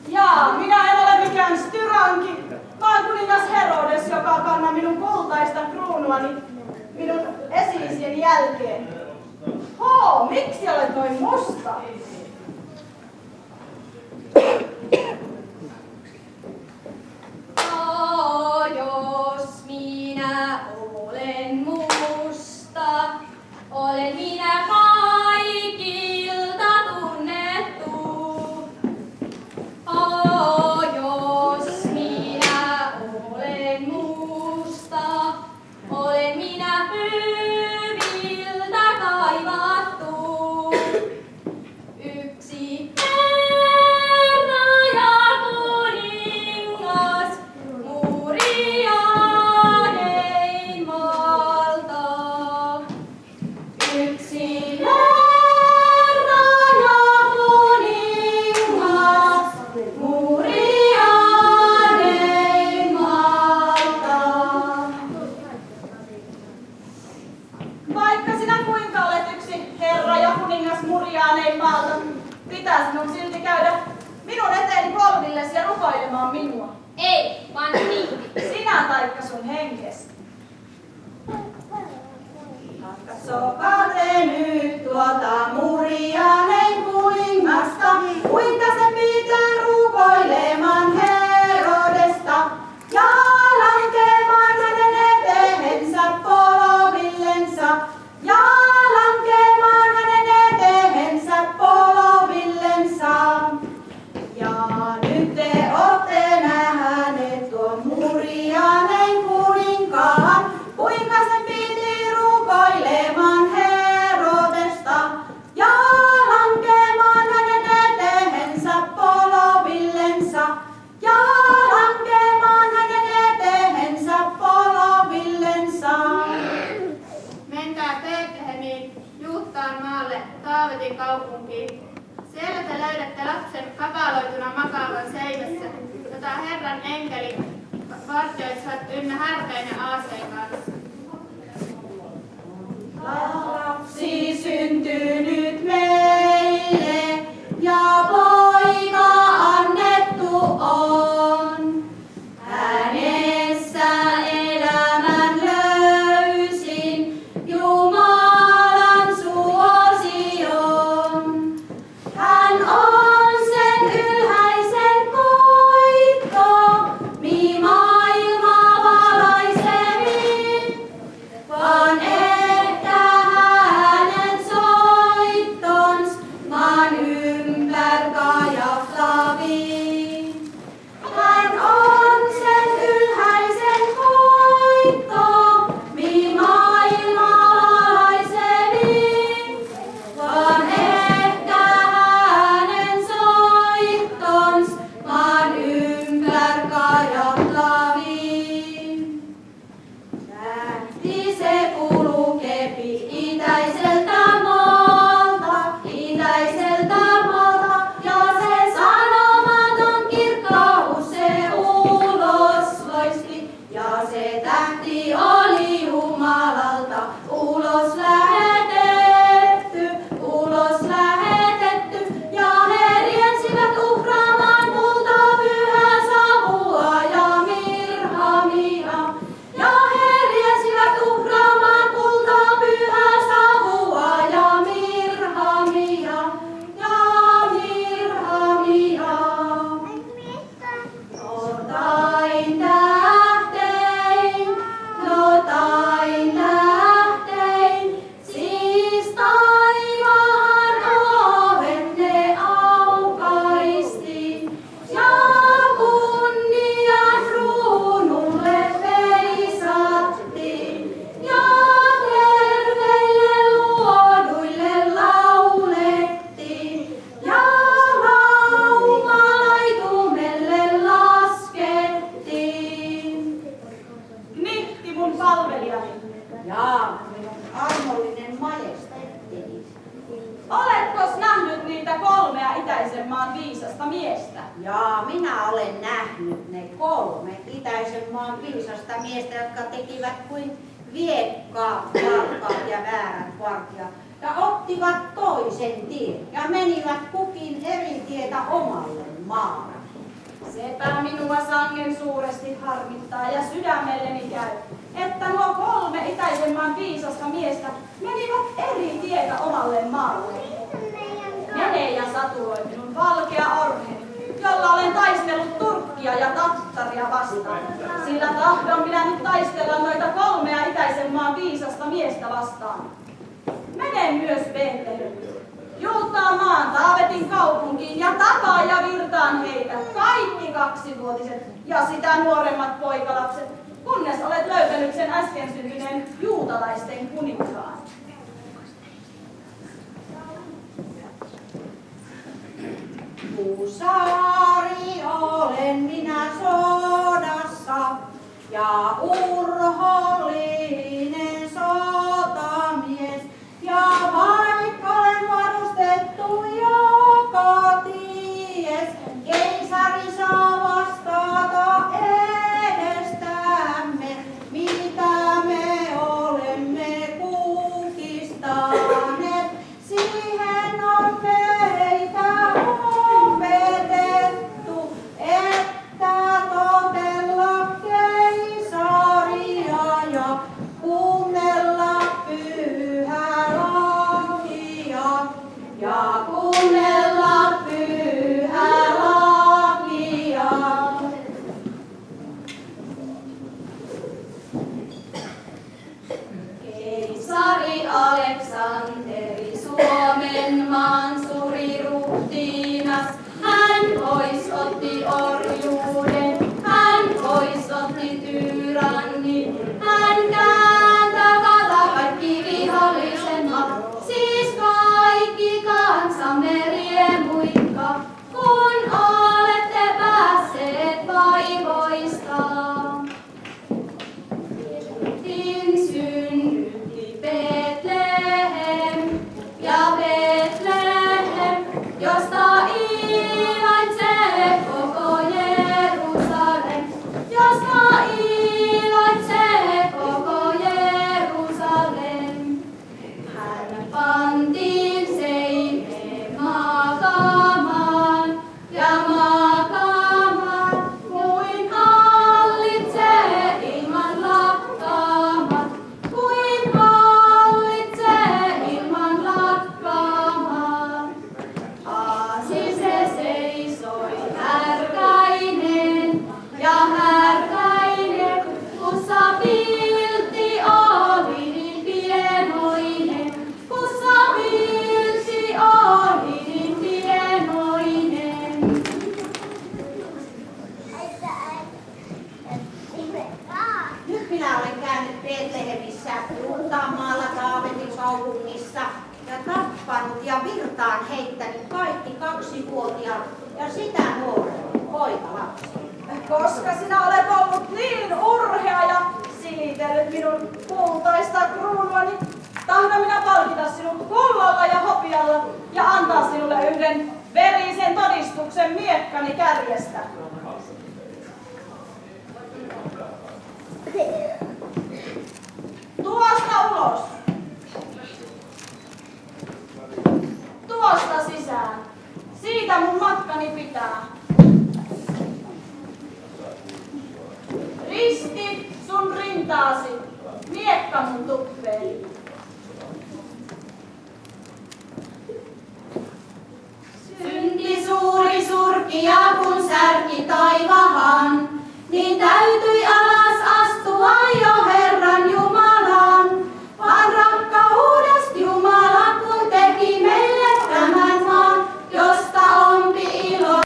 Jaa, minä en ole mikään styranki, vaan kuningas Herodes, joka kannan minun kultaista kruunuani minun esi-isieni jälkeen. Miksi olet noin musta? Jos minä olen musta, olen minä kaikilta tunnettu. Jos minä olen musta, olen minä hyviltä kaivattu. Yksi herra ja kuningas, Murianein maalta. Yksi herra ja kuningas, Murianein maalta. Vaikka sinä kuinka olet yksi herra ja kuningas Murianein maalta, pitää sinun silti käydä minun eteeni polvillesi ja rukoilemaan minua. Ei, vaan niin. Sinä taikka sun henkesi. Katsokaa te nyt tuota Murianein kuningasta, kuinka se pitää rukoilemaan Herodesta ja lankemaan hänen eteensä polvillensa. Ja lankemaan hänen eteensä polvillensa. Ja nyt te ootte nähneet tuon Murianein kuninkaan, kuinka sen piti rukoilemaan Herodesta ja lankemaan hänen eteensä polvillensa. Ja lankemaan hänen eteensä polvillensa. Menkää Betlehemiin, Juuttaan maalle, Taavetin kaupunkiin. Siellä te löydätte lapsen kapaloituna makaavan seinässä, jota Herran enkeli vartioisivat ynnä härkäinen aaseen kanssa. Lapsi syntynyt meille ja poika annettu on. Hänessä elämän löysin, Jumalan suosion. Hän on sen ylhäisen koitto, maailmaa valaisevin. itäisen maan viisasta miestä. Jaa, minä olen nähnyt ne 3 itäisen maan viisasta miestä, jotka tekivät kuin viekkaat varkaat ja väärät vartijat ja ottivat toisen tien ja menivät kukin eri tietä omalle maalle. Sepä minua sangen suuresti harmittaa ja sydämelleni käy, että nuo 3 itäisen maan viisasta miestä menivät eri tietä omalle maalle. Menee ja satuloi minun valkea orheni, jolla olen taistellut Turkkia ja Tattaria vastaan. Sillä tahdon minä nyt taistella noita 3 itäisen maan viisasta miestä vastaan. Mene myös Betlehem, Juuttaan maan Taavetin kaupunkiin ja tapaa ja virtaan heitä, kaikki 2-vuotiset ja sitä nuoremmat poikalapset, kunnes olet löytänyt sen äsken syntyneen juutalaisten kuninkaan. Huusaari olen minä sodassa ja urhollinen sotamies. Ja vaikka olen varustettu joka ties, keisari saa vastata edestämme, mitä me olemme kukistaneet. Siihen on meitä opetettu, että totella keisaria ja kuunnella pyhää lakia. Ja kuunnella pyhää lakia. Keisari Aleksanteri, Suomen maan suuri ruhtinas, hän pois otti orjuuden, hän pois otti tyrannin, hän kääntää kaikki vihollisen maat, siis kaikki kansamme riemuikka, kun olette päässeet vaivoistaan. Synnytti Betlehem ja Betlehem, josta iloitsee koko Jerusalem, josta iloitsee koko Jerusalem. Hän pantiin seineen makaamaan ja makaamaan, kuin hallitsee ilman lakkaamaan, kuin hallitsee ilman lakkaamaan. Aasin se seisoi härkäinen ja härkäinen, kussa piltti oli niin pienoinen, kussa piltti oli niin pienoinen. Nyt minä olen käynyt Betlehemissä, Juutamaalla, Taavetin kaupungissa ja tappanut ja virtaan heittänyt kaikki 2-vuotiaat ja sitä nuoremmat poikalapset. Koska sinä olet ollut niin urhea ja silitellyt minun kultaista kruunuani, tahdon minä palkita sinut kullalla ja hopealla ja antaa sinulle yhden verisen todistuksen miekkani kärjestä. Tuosta ulos. Tuosta sisään. Siitä mun matkani pitää. Risti sun rintaasi, miekka mun tuppeeni. Synti suuri surkia kun särki taivahan, niin täytyi alas astua jo Herran Jumalan. Vaan rakkaudesta Jumala kun teki meille tämän maan, josta ompi ilo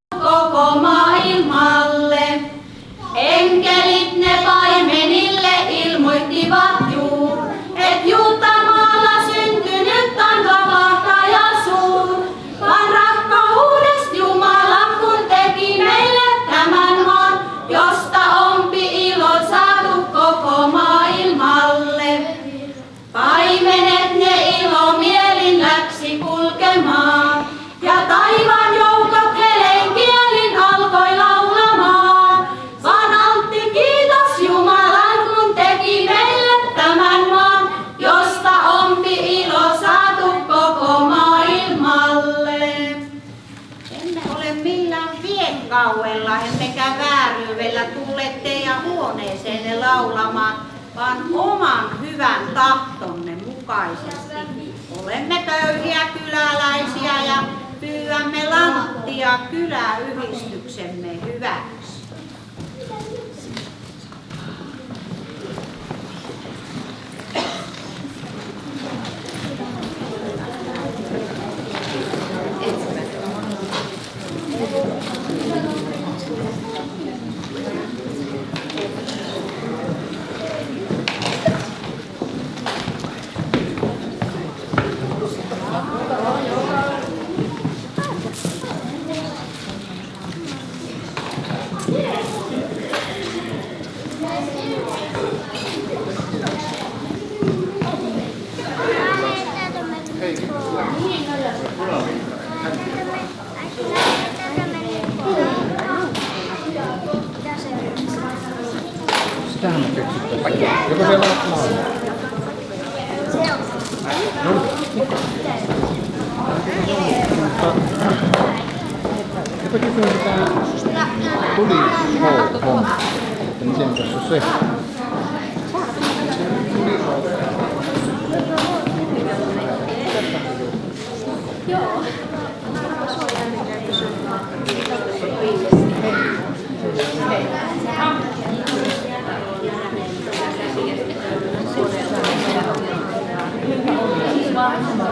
koko maailmalle. Enkelit ne paimenille ilmoittivat juur, et Juutamaalla syntynyt on vapahtaja suur. Vaan rakkaudest Jumala kun teki meille tämän maan, josta ompi ilo saatu koko kauella, emmekä vääryydellä tulleet teidän huoneeseenne laulamaan, vaan oman hyvän tahtonne mukaisesti. Olemme köyhiä kyläläisiä ja pyydämme lanttia kyläyhdistyksemme hyväksi. Sitähän me keksittäisiin. Joko siellä on laulu? Eipä kysyä sitä tuli-homma. Että miten tässä on se? Joo. Thank you.